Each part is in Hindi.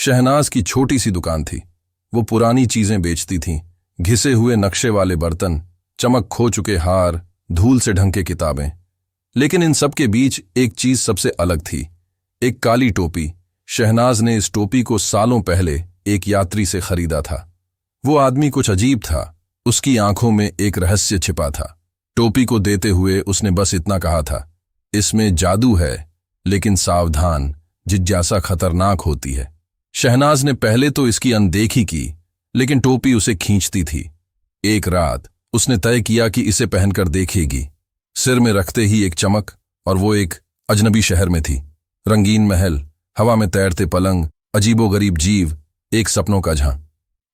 शहनाज की छोटी सी दुकान थी। वो पुरानी चीजें बेचती थीं, घिसे हुए नक्शे वाले बर्तन, चमक खो चुके हार, धूल से ढंके किताबें। लेकिन इन सब के बीच एक चीज सबसे अलग थी, एक काली टोपी। शहनाज ने इस टोपी को सालों पहले एक यात्री से खरीदा था। वो आदमी कुछ अजीब था, उसकी आंखों में एक रहस्य छिपा था। टोपी को देते हुए उसने बस इतना कहा था, इसमें जादू है, लेकिन सावधान, जिज्ञासा खतरनाक होती है। शहनाज ने पहले तो इसकी अनदेखी की, लेकिन टोपी उसे खींचती थी। एक रात उसने तय किया कि इसे पहनकर देखेगी। सिर में रखते ही एक चमक, और वो एक अजनबी शहर में थी। रंगीन महल, हवा में तैरते पलंग, अजीबोगरीब जीव, एक सपनों का झां।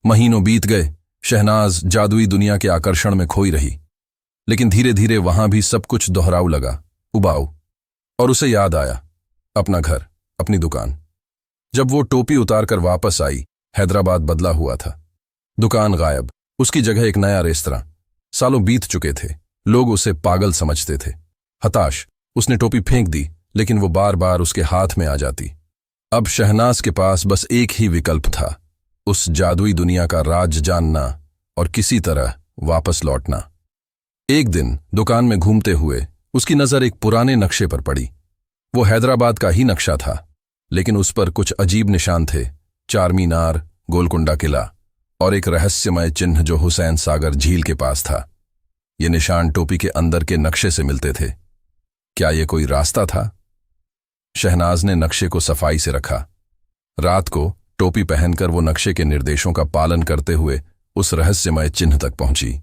महीनों बीत गए, शहनाज जादुई दुनिया के आकर्षण में खोई रही। लेकिन धीरे धीरे वहां भी सब कुछ दोहराव लगा, उबाऊ। और उसे याद आया, अपना घर, अपनी दुकान। जब वो टोपी उतारकर वापस आई, हैदराबाद बदला हुआ था। दुकान गायब, उसकी जगह एक नया रेस्तरां। सालों बीत चुके थे, लोग उसे पागल समझते थे। हताश, उसने टोपी फेंक दी, लेकिन वो बार बार उसके हाथ में आ जाती। अब शहनाज के पास बस एक ही विकल्प था, उस जादुई दुनिया का राज जानना और किसी तरह वापस लौटना। एक दिन दुकान में घूमते हुए उसकी नजर एक पुराने नक्शे पर पड़ी। वो हैदराबाद का ही नक्शा था, लेकिन उस पर कुछ अजीब निशान थे। चार मीनार, गोलकुंडा किला और एक रहस्यमय चिन्ह जो हुसैन सागर झील के पास था। ये निशान टोपी के अंदर के नक्शे से मिलते थे। क्या ये कोई रास्ता था? शहनाज ने नक्शे को सफाई से रखा। रात को टोपी पहनकर वो नक्शे के निर्देशों का पालन करते हुए उस रहस्यमय चिन्ह तक पहुंची।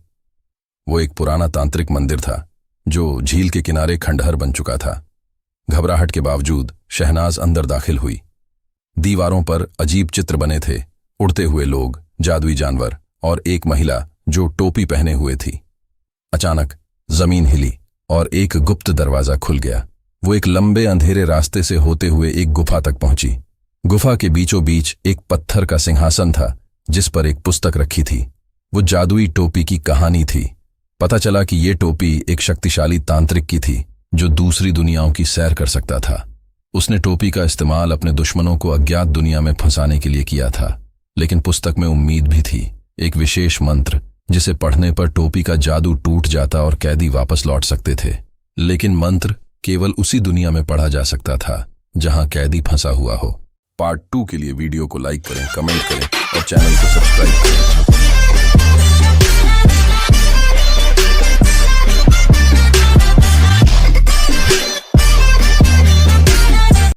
वो एक पुराना तांत्रिक मंदिर था, जो झील के किनारे खंडहर बन चुका था। घबराहट के बावजूद शहनाज अंदर दाखिल हुई। दीवारों पर अजीब चित्र बने थे, उड़ते हुए लोग, जादुई जानवर और एक महिला जो टोपी पहने हुए थी। अचानक जमीन हिली और एक गुप्त दरवाजा खुल गया। वो एक लंबे अंधेरे रास्ते से होते हुए एक गुफा तक पहुंची। गुफा के बीचों बीच एक पत्थर का सिंहासन था, जिस पर एक पुस्तक रखी थी। वो जादुई टोपी की कहानी थी। पता चला कि ये टोपी एक शक्तिशाली तांत्रिक की थी, जो दूसरी दुनियाओं की सैर कर सकता था। उसने टोपी का इस्तेमाल अपने दुश्मनों को अज्ञात दुनिया में फंसाने के लिए किया था। लेकिन पुस्तक में उम्मीद भी थी, एक विशेष मंत्र जिसे पढ़ने पर टोपी का जादू टूट जाता और कैदी वापस लौट सकते थे। लेकिन मंत्र केवल उसी दुनिया में पढ़ा जा सकता था जहां कैदी फंसा हुआ हो। पार्ट 2 के लिए वीडियो को लाइक करें, कमेंट करें और चैनल को सब्सक्राइब करें।